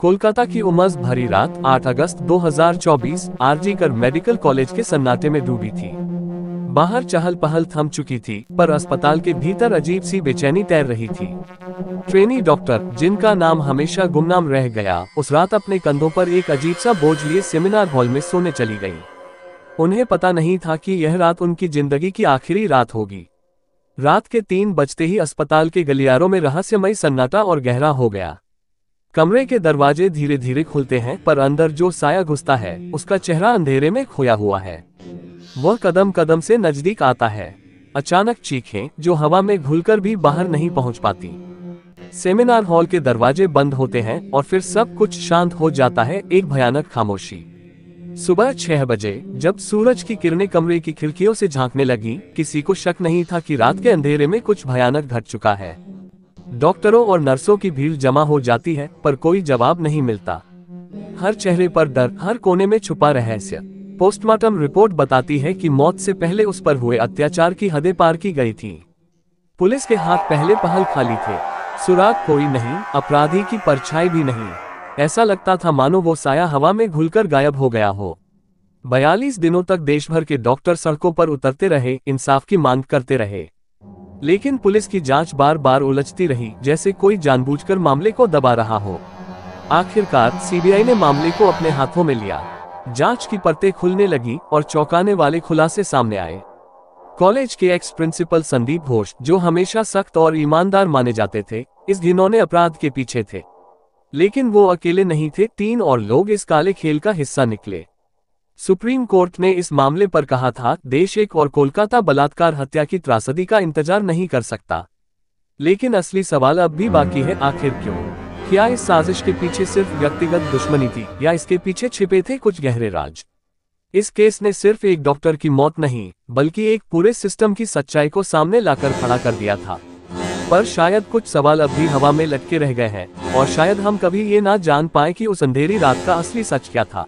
कोलकाता की उमस भरी रात 8 अगस्त 2024 आरजी कर मेडिकल कॉलेज के सन्नाटे में डूबी थी। बाहर चहल पहल थम चुकी थी, पर अस्पताल के भीतर अजीब सी बेचैनी तैर रही थी। ट्रेनी डॉक्टर, जिनका नाम हमेशा गुमनाम रह गया, उस रात अपने कंधों पर एक अजीब सा बोझ लिए सेमिनार हॉल में सोने चली गईं। उन्हें पता नहीं था कि यह रात उनकी जिंदगी की आखिरी रात होगी। रात के 3 बजते ही अस्पताल के गलियारों में रहस्यमय सन्नाटा और गहरा हो गया। कमरे के दरवाजे धीरे धीरे खुलते हैं, पर अंदर जो साया घुसता है उसका चेहरा अंधेरे में खोया हुआ है। वह कदम कदम से नजदीक आता है। अचानक चीखें जो हवा में घुलकर भी बाहर नहीं पहुंच पाती। सेमिनार हॉल के दरवाजे बंद होते हैं और फिर सब कुछ शांत हो जाता है। एक भयानक खामोशी। सुबह 6 बजे जब सूरज की किरणें कमरे की खिड़कियों से झांकने लगी, किसी को शक नहीं था कि रात के अंधेरे में कुछ भयानक घट चुका है। डॉक्टरों और नर्सों की भीड़ जमा हो जाती है, पर कोई जवाब नहीं मिलता। हर चेहरे पर डर, हर कोने में छुपा रहस्य। पोस्टमार्टम रिपोर्ट बताती है कि मौत से पहले उस पर हुए अत्याचार की हदें पार की गई थी। पुलिस के हाथ पहले पहल खाली थे। सुराग कोई नहीं, अपराधी की परछाई भी नहीं। ऐसा लगता था मानो वो साया हवा में घुलकर गायब हो गया हो। 42 दिनों तक देश भर के डॉक्टर सड़कों पर उतरते रहे, इंसाफ की मांग करते रहे, लेकिन पुलिस की जांच बार बार उलझती रही, जैसे कोई जानबूझकर मामले को दबा रहा हो। आखिरकार सीबीआई ने मामले को अपने हाथों में लिया। जांच की परतें खुलने लगी और चौंकाने वाले खुलासे सामने आए। कॉलेज के एक्स प्रिंसिपल संदीप घोष, जो हमेशा सख्त और ईमानदार माने जाते थे, इस घिनौने अपराध के पीछे थे। लेकिन वो अकेले नहीं थे, 3 और लोग इस काले खेल का हिस्सा निकले। सुप्रीम कोर्ट ने इस मामले पर कहा था, देश एक और कोलकाता बलात्कार हत्या की त्रासदी का इंतजार नहीं कर सकता। लेकिन असली सवाल अब भी बाकी है, आखिर क्यों? क्या इस साजिश के पीछे सिर्फ व्यक्तिगत दुश्मनी थी, या इसके पीछे छिपे थे कुछ गहरे राज? इस केस ने सिर्फ एक डॉक्टर की मौत नहीं, बल्कि एक पूरे सिस्टम की सच्चाई को सामने लाकर खड़ा कर दिया था। पर शायद कुछ सवाल अब भी हवा में लटके रह गए हैं, और शायद हम कभी ये ना जान पाए कि उस अंधेरी रात का असली सच क्या था।